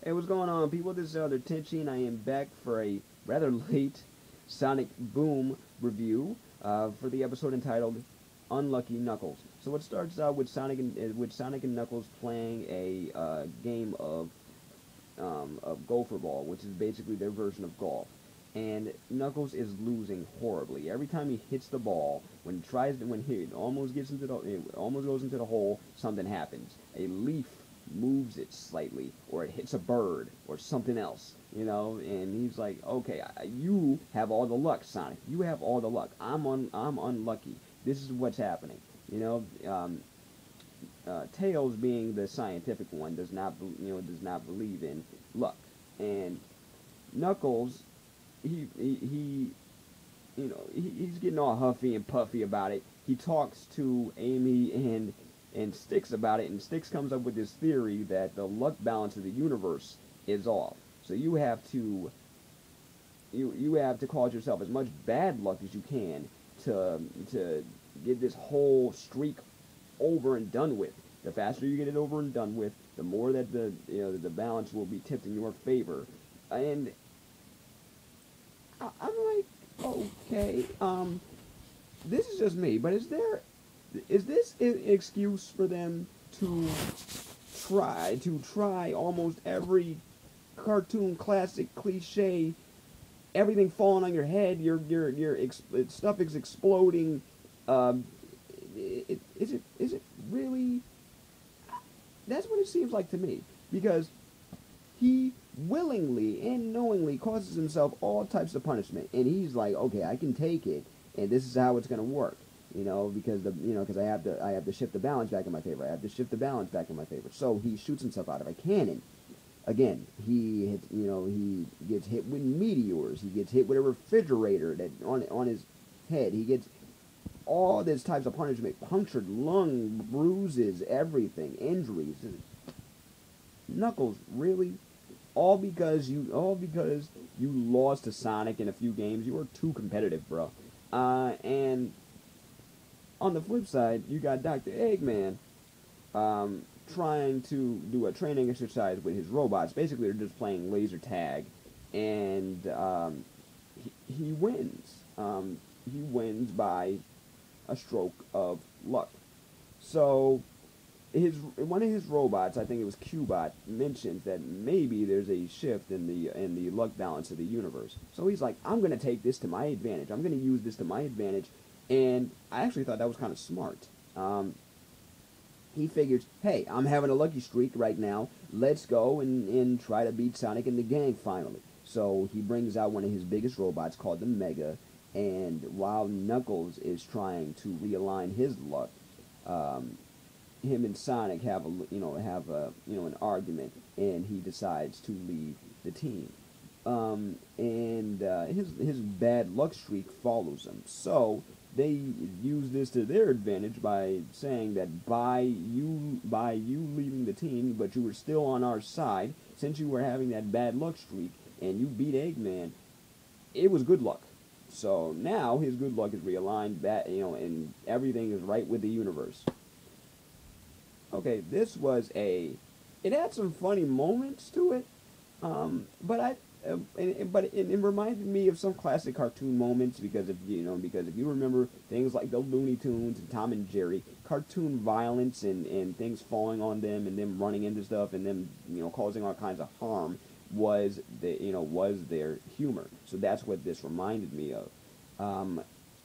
Hey, what's going on, people? This is Elder Tenchi, and I am back for a rather late Sonic Boom review for the episode entitled "Unlucky Knuckles." So it starts out with Sonic and Knuckles playing a game of Gopher Ball, which is basically their version of golf. And Knuckles is losing horribly. Every time he hits the ball, when he almost it almost goes into the hole, something happens. A leaf moves it slightly, or it hits a bird, or something else, And he's like, "Okay, you have all the luck, Sonic. You have all the luck. I'm unlucky. This is what's happening." You know, Tails, being the scientific one, does not believe in luck, and Knuckles, he's getting all huffy and puffy about it. He talks to Amy and Styx about it, and Styx comes up with this theory that the luck balance of the universe is off. So you have to cause yourself as much bad luck as you can to get this whole streak over and done with. The faster you get it over and done with, the more that the balance will be tipped in your favor. And I'm like, okay, this is just me, but is this an excuse for them to try almost every cartoon classic cliche, everything falling on your head, stuff is exploding. Um, is it really? That's what it seems like to me, because he willingly and knowingly causes himself all types of punishment, and he's like, okay, I can take it, and this is how it's going to work. Because I have to shift the balance back in my favor. I have to shift the balance back in my favor. So he shoots himself out of a cannon. Again, he gets hit with meteors. He gets hit with a refrigerator that on his head. He gets all these types of punishment, punctured lung, bruises, everything, injuries. Knuckles, really? All because you lost to Sonic in a few games. You were too competitive, bro. And on the flip side, you got Dr. Eggman trying to do a training exercise with his robots. Basically, they're just playing laser tag, and he wins. He wins by a stroke of luck. So one of his robots, I think it was Cubot, mentions that maybe there's a shift in the luck balance of the universe. So he's like, I'm gonna take this to my advantage. I'm gonna use this to my advantage, and I actually thought that was kind of smart. He figures, hey, I'm having a lucky streak right now. Let's go and try to beat Sonic and the gang finally. So he brings out one of his biggest robots called the Mega, and while Knuckles is trying to realign his luck, him and Sonic have an argument, and he decides to leave the team. And his bad luck streak follows him. So they use this to their advantage by saying that by you leaving the team, but you were still on our side, since you were having that bad luck streak and you beat Eggman, it was good luck. So now his good luck is realigned back, and everything is right with the universe. Okay, it had some funny moments to it, but it reminded me of some classic cartoon moments, because if you remember things like the Looney Tunes and Tom and Jerry, cartoon violence and things falling on them and them running into stuff and them causing all kinds of harm was their humor. So that's what this reminded me of,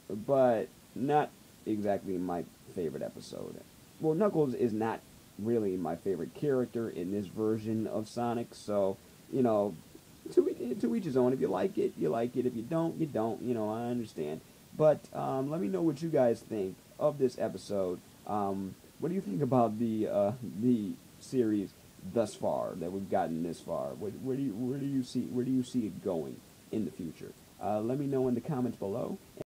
but not exactly my favorite episode. Well, Knuckles is not really my favorite character in this version of Sonic, so to each his own. If you like it, you like it. If you don't, you don't. I understand. But let me know what you guys think of this episode. What do you think about the series thus far, that we've gotten this far? Where do you see it going in the future? Let me know in the comments below.